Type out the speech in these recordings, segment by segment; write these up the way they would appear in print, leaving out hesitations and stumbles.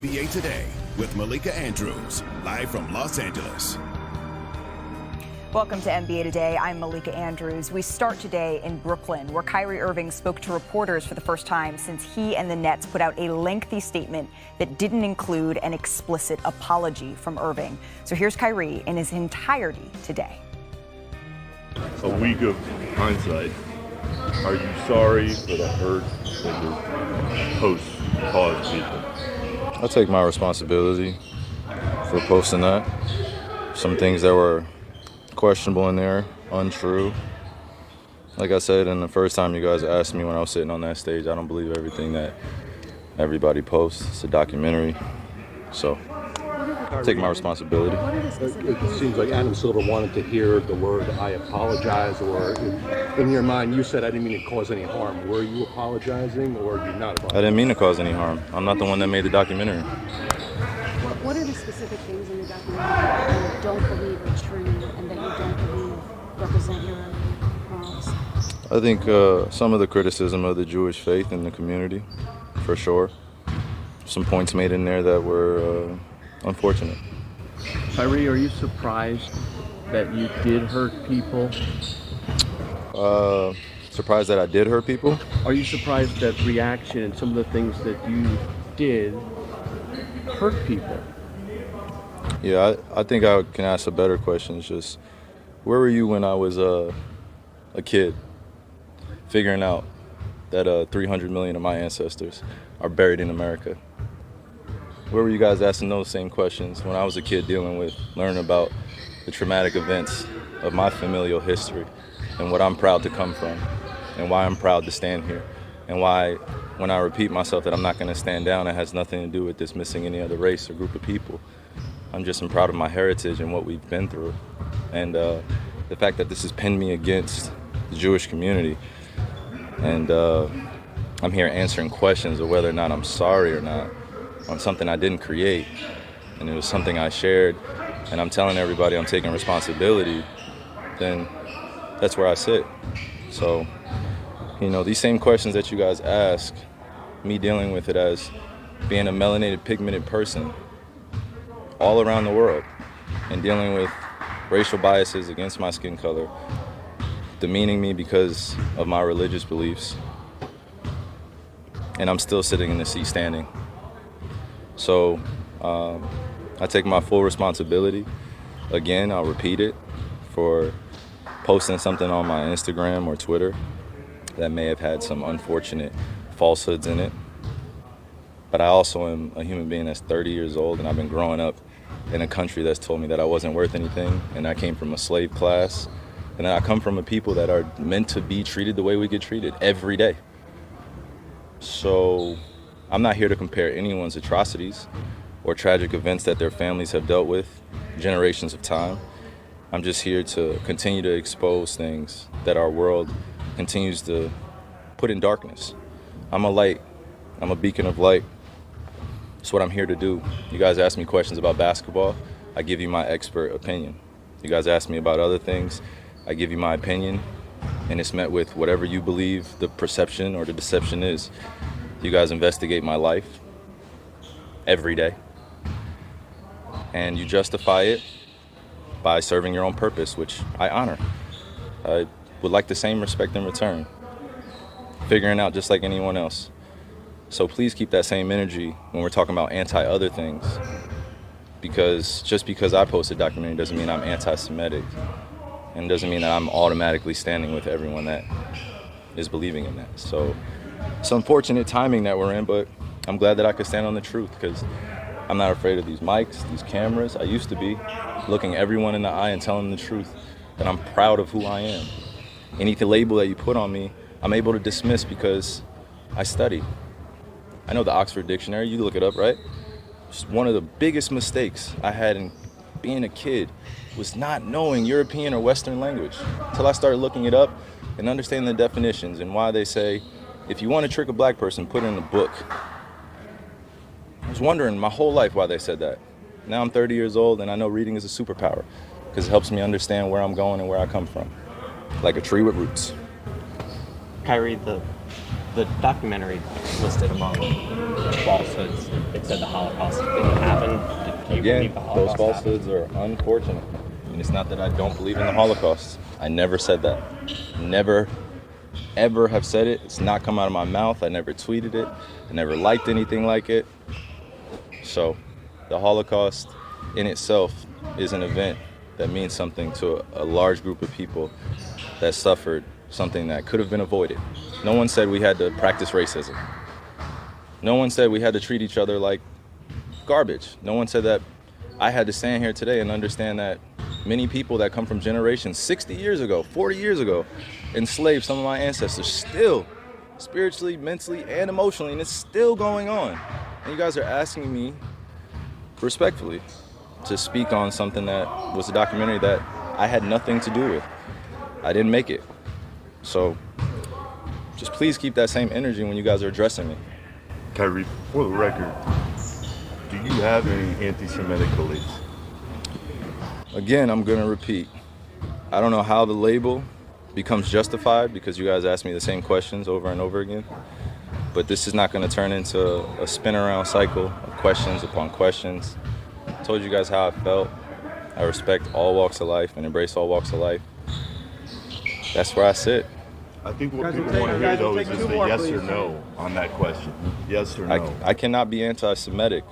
NBA Today with Malika Andrews, live from Los Angeles. Welcome to NBA Today. I'm Malika Andrews. We start today in Brooklyn, where Kyrie Irving spoke to reporters for the first time since he and the Nets put out a lengthy statement that didn't include an explicit apology from Irving. So here's Kyrie in his entirety today. A week of hindsight. Are you sorry for the hurt that your posts caused people? I take my responsibility for posting that. Some things that were questionable in there, untrue. Like I said, and the first time you guys asked me when I was sitting on that stage, I don't believe everything that everybody posts. It's a documentary. So I take my responsibility. It seems like Adam Silver wanted to hear the word "I apologize," or in your mind, you said, "I didn't mean to cause any harm." Were you apologizing, or did you not apologize? I didn't mean to cause any harm. I'm not the one that made the documentary. What are the specific things in the documentary that you don't believe are true and that you don't believe represent your morals? I think some of the criticism of the Jewish faith in the community, for sure. Some points made in there that were unfortunate. Kyrie, are you surprised that you did hurt people? Surprised that I did hurt people? Are you surprised that reaction and some of the things that you did hurt people? Yeah, I think I can ask a better question. It's just, where were you when I was a kid, figuring out that 300 million of my ancestors are buried in America? Where were you guys asking those same questions when I was a kid learning about the traumatic events of my familial history and what I'm proud to come from and why I'm proud to stand here and why when I repeat myself that I'm not going to stand down, it has nothing to do with dismissing any other race or group of people. I'm just proud of my heritage and what we've been through. And the fact that this has pinned me against the Jewish community. And I'm here answering questions of whether or not I'm sorry or not on something I didn't create. And it was something I shared. And I'm telling everybody I'm taking responsibility. Then that's where I sit. So, these same questions that you guys ask, me dealing with it as being a melanated, pigmented person all around the world and dealing with racial biases against my skin color, demeaning me because of my religious beliefs, and I'm still sitting in the seat standing. So I take my full responsibility. Again, I'll repeat it, for posting something on my Instagram or Twitter that may have had some unfortunate falsehoods in it. But I also am a human being that's 30 years old, and I've been growing up in a country that's told me that I wasn't worth anything, and I came from a slave class, and I come from a people that are meant to be treated the way we get treated every day. So I'm not here to compare anyone's atrocities or tragic events that their families have dealt with generations of time. I'm just here to continue to expose things that our world continues to put in darkness. I'm a light. I'm a beacon of light. That's what I'm here to do. You guys ask me questions about basketball, I give you my expert opinion. You guys ask me about other things, I give you my opinion, and it's met with whatever you believe the perception or the deception is. You guys investigate my life every day, and you justify it by serving your own purpose, which I honor. I would like the same respect in return, figuring out just like anyone else. So please keep that same energy when we're talking about anti-other things, because just because I post a documentary doesn't mean I'm anti-Semitic, and doesn't mean that I'm automatically standing with everyone that is believing in that. So it's unfortunate timing that we're in, but I'm glad that I could stand on the truth, because I'm not afraid of these mics, these cameras. I used to be, looking everyone in the eye and telling them the truth, that I'm proud of who I am. Any label that you put on me, I'm able to dismiss because I studied. I know the Oxford Dictionary, you look it up, right? Just one of the biggest mistakes I had in being a kid was not knowing European or Western language until I started looking it up and understanding the definitions and why they say, if you want to trick a black person, put it in a book. I was wondering my whole life why they said that. Now I'm 30 years old and I know reading is a superpower because it helps me understand where I'm going and where I come from, like a tree with roots. Kyrie, the documentary listed among falsehoods that said the Holocaust didn't happen? Do you believe the Again, Holocaust those falsehoods happened? are unfortunate. And it's not that I don't believe in the Holocaust. I never said that. Never, ever have said it. It's not come out of my mouth. I never tweeted it. I never liked anything like it. So the Holocaust in itself is an event that means something to a large group of people that suffered something that could have been avoided. No one said we had to practice racism. No one said we had to treat each other like garbage. No one said that I had to stand here today and understand that many people that come from generations 60 years ago, 40 years ago, enslaved some of my ancestors still, spiritually, mentally, and emotionally, and it's still going on. And you guys are asking me, respectfully, to speak on something that was a documentary that I had nothing to do with. I didn't make it. So just please keep that same energy when you guys are addressing me. Kyrie, for the record, do you have any anti-Semitic beliefs? Again, I'm gonna repeat. I don't know how the label becomes justified because you guys ask me the same questions over and over again. But this is not gonna turn into a spin around cycle of questions upon questions. I told you guys how I felt. I respect all walks of life and embrace all walks of life. That's where I sit. I think what people want to hear, though, is just a yes or no on that question. Yes or no. I cannot be anti-Semitic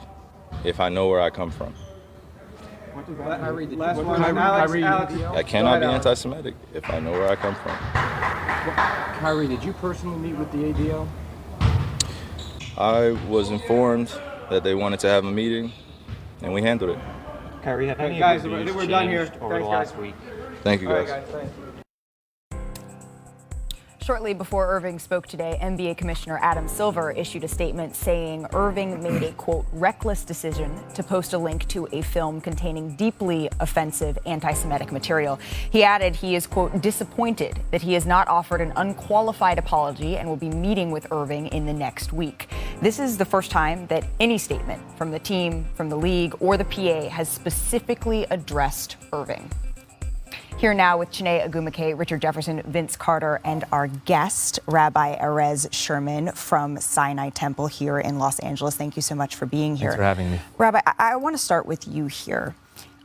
if I know where I come from. Last one, Alex. I cannot be anti-Semitic if I know where I come from. Kyrie, did you personally meet with the ADL? I was informed that they wanted to have a meeting, and we handled it. Kyrie, have any Guys, of your views we're done here. changed over Thanks, the last guys. week? Thank you, All right, guys. guys, thanks. Shortly before Irving spoke today, NBA Commissioner Adam Silver issued a statement saying Irving made a, quote, reckless decision to post a link to a film containing deeply offensive anti-Semitic material. He added he is, quote, disappointed that he has not offered an unqualified apology and will be meeting with Irving in the next week. This is the first time that any statement from the team, from the league, or the PA has specifically addressed Irving. Here now with Chiney Agumake, Richard Jefferson, Vince Carter, and our guest, Rabbi Erez Sherman from Sinai Temple here in Los Angeles. Thank you so much for being here. Thanks for having me. Rabbi, I want to start with you here.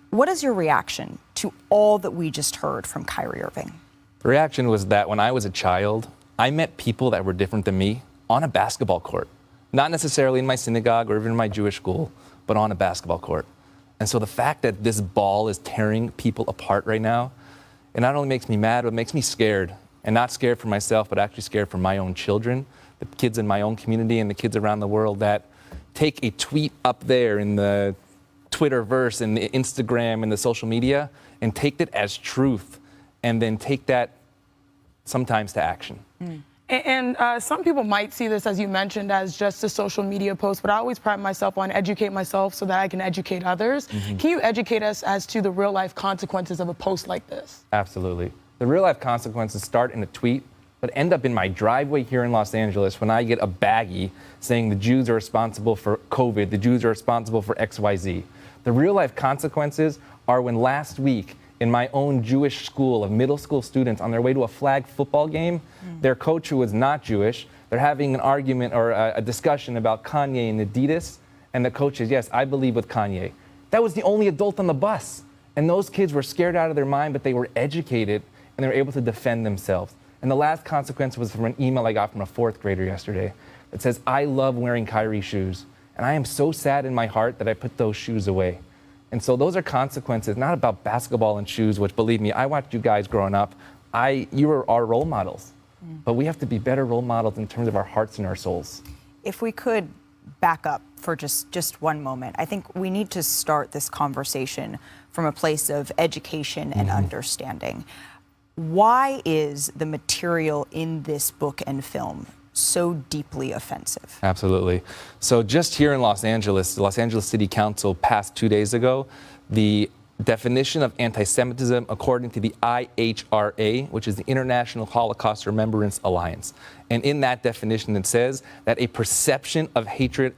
What is your reaction to all that we just heard from Kyrie Irving? The reaction was that when I was a child, I met people that were different than me on a basketball court. Not necessarily in my synagogue or even in my Jewish school, but on a basketball court. And so the fact that this ball is tearing people apart right now, it not only makes me mad, but it makes me scared. And not scared for myself, but actually scared for my own children, the kids in my own community and the kids around the world that take a tweet up there in the Twitterverse and the Instagram and the social media and take it as truth and then take that sometimes to action. And some people might see this, as you mentioned, as just a social media post, but I always pride myself on educate myself so that I can educate others. Can you educate us as to the real life consequences of a post like this? Absolutely. The real life consequences start in a tweet, but end up in my driveway here in Los Angeles when I get a baggie saying the Jews are responsible for COVID, the Jews are responsible for XYZ. The real life consequences are when last week in my own Jewish school of middle school students on their way to a flag football game, their coach who was not Jewish, they're having an argument or a discussion about Kanye and Adidas, and the coach says, yes, I believe with Kanye. That was the only adult on the bus. And those kids were scared out of their mind, but they were educated and they were able to defend themselves. And the last consequence was from an email I got from a fourth grader yesterday that says, I love wearing Kyrie shoes. And I am so sad in my heart that I put those shoes away. And so those are consequences, not about basketball and shoes, which, believe me, I watched you guys growing up. You were our role models. But we have to be better role models in terms of our hearts and our souls. If we could back up for just one moment, I think we need to start this conversation from a place of education and understanding. Why is the material in this book and film so deeply offensive? Absolutely. So just here in Los Angeles, the Los Angeles City Council passed 2 days ago the definition of anti-Semitism according to the IHRA, which is the International Holocaust Remembrance Alliance. And in that definition, it says that a perception of hatred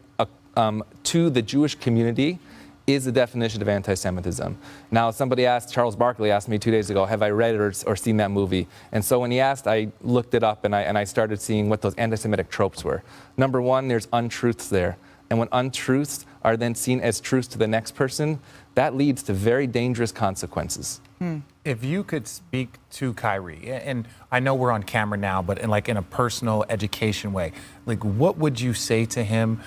to the Jewish community is the definition of anti-Semitism. Now, Charles Barkley asked me 2 days ago, have I read or seen that movie? And so when he asked, I looked it up and I started seeing what those anti-Semitic tropes were. Number one, there's untruths there. And when untruths are then seen as truths to the next person, that leads to very dangerous consequences. If you could speak to Kyrie, and I know we're on camera now, but in a personal education way, like what would you say to him?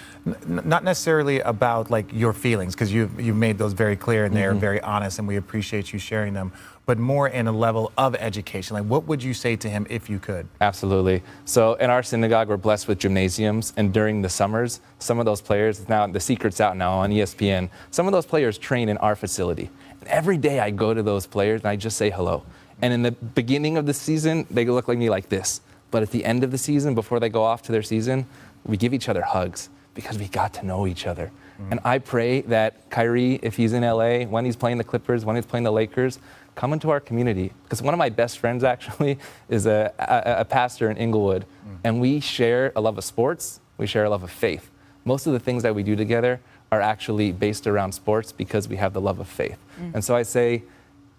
Not necessarily about like your feelings, because you've made those very clear and they're very honest, and we appreciate you sharing them. But more in a level of education. Like what would you say to him if you could? Absolutely. So in our synagogue, we're blessed with gymnasiums, and during the summers, some of those players, now the secret's out now on ESPN, some of those players train in our facility. And every day I go to those players and I just say hello. And in the beginning of the season, they look like me like this. But at the end of the season, before they go off to their season, we give each other hugs because we got to know each other. And I pray that Kyrie, if he's in LA, when he's playing the Clippers, when he's playing the Lakers, come into our community. Because one of my best friends actually is a pastor in Inglewood. And we share a love of sports, we share a love of faith. Most of the things that we do together are actually based around sports because we have the love of faith. And so I say,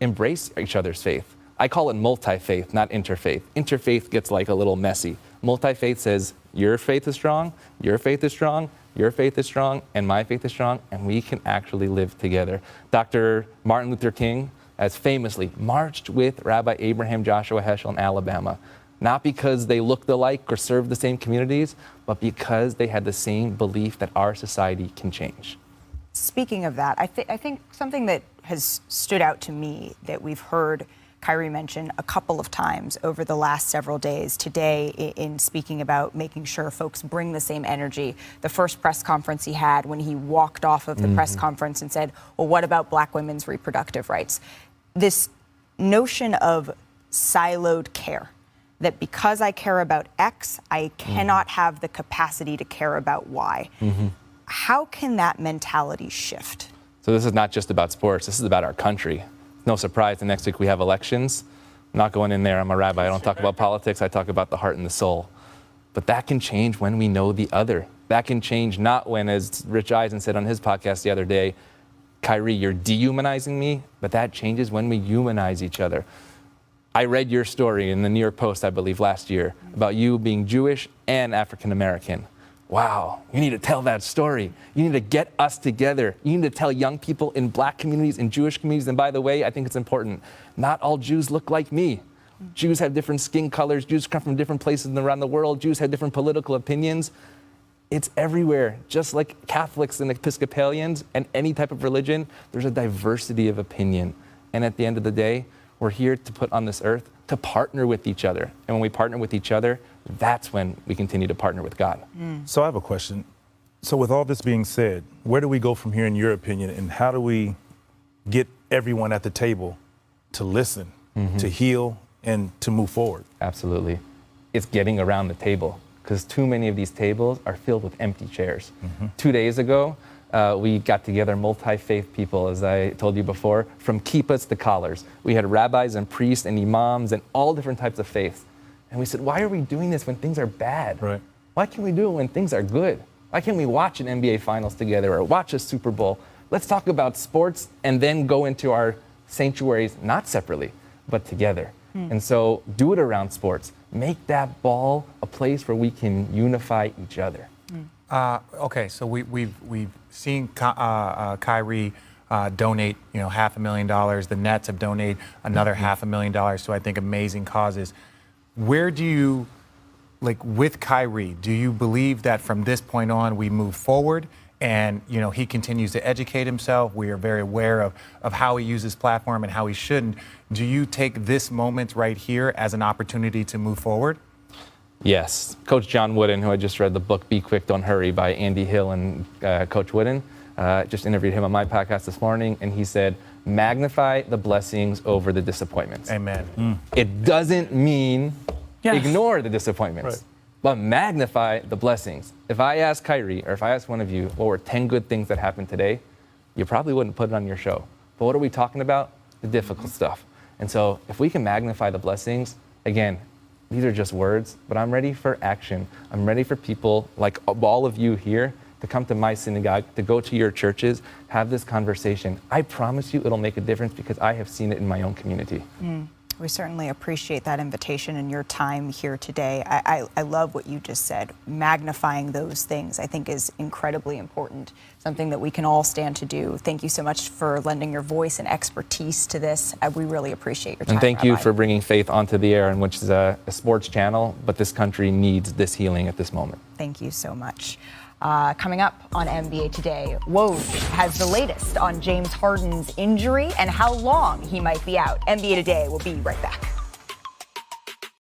embrace each other's faith. I call it multi-faith, not interfaith. Interfaith gets like a little messy. Multi-faith says, your faith is strong, your faith is strong, your faith is strong, and my faith is strong, and we can actually live together. Dr. Martin Luther King has famously marched with Rabbi Abraham Joshua Heschel in Alabama, not because they looked alike or served the same communities, but because they had the same belief that our society can change. Speaking of that, I think something that has stood out to me that we've heard Kyrie mention a couple of times over the last several days, today in speaking about making sure folks bring the same energy. The first press conference he had when he walked off of the press conference and said, well, what about black women's reproductive rights? This notion of siloed care, that because I care about X, I cannot have the capacity to care about Y. How can that mentality shift? So this is not just about sports, this is about our country. No surprise, the next week we have elections. I'm not going in there, I'm a rabbi, I don't talk about politics, I talk about the heart and the soul. But that can change when we know the other. That can change not when, as Rich Eisen said on his podcast the other day, Kyrie, you're dehumanizing me, but that changes when we humanize each other. I read your story in the New York Post, I believe, last year, about you being Jewish and African American. Wow, you need to tell that story. You need to get us together. You need to tell young people in black communities and Jewish communities, and by the way, I think it's important, not all Jews look like me. Jews have different skin colors, Jews come from different places around the world, Jews have different political opinions. It's everywhere, just like Catholics and Episcopalians and any type of religion, there's a diversity of opinion. And at the end of the day, we're here to put on this earth to partner with each other. And when we partner with each other, that's when we continue to partner with God. So I have a question. So with all this being said, where do we go from here in your opinion, and how do we get everyone at the table to listen, to heal, and to move forward? Absolutely. It's getting around the table, because too many of these tables are filled with empty chairs. 2 days ago, we got together multi-faith people, as I told you before, from kippahs to collars. We had rabbis and priests and imams and all different types of faiths. And we said, why are we doing this when things are bad? Right. Why can't we do it when things are good? Why can't we watch an NBA Finals together or watch a Super Bowl? Let's talk about sports and then go into our sanctuaries, not separately, but together. And so do it around sports. Make that ball a place where we can unify each other. Okay, so we've seen Kyrie donate, $500,000. The Nets have donated another $500,000 to, I think, amazing causes. Where do you, with Kyrie, do you believe that from this point on we move forward and, he continues to educate himself? We are very aware of how he uses platform and how he shouldn't. Do you take this moment right here as an opportunity to move forward? Yes. Coach John Wooden, who I just read the book Be Quick, Don't Hurry by Andy Hill and Coach Wooden, just interviewed him on my podcast this morning, and he said, magnify the blessings over the disappointments. Amen. It doesn't mean ignore the disappointments, but magnify the blessings. If I ask Kyrie, or if I ask one of you, what were 10 good things that happened today, you probably wouldn't put it on your show. But what are we talking about? The difficult stuff. And so if we can magnify the blessings, again, these are just words, but I'm ready for action. I'm ready for people like all of you here to come to my synagogue, to go to your churches, have this conversation. I promise you it'll make a difference because I have seen it in my own community. We certainly appreciate that invitation and your time here today. I love what you just said. Magnifying those things, I think, is incredibly important, something that we can all stand to do. Thank you so much for lending your voice and expertise to this. We really appreciate your time, And thank Rabbi. you for bringing faith onto the air, and which is a sports channel, but this country needs this healing at this moment. Thank you so much. Coming up on NBA Today, Woj has the latest on James Harden's injury and how long he might be out. NBA Today will be right back.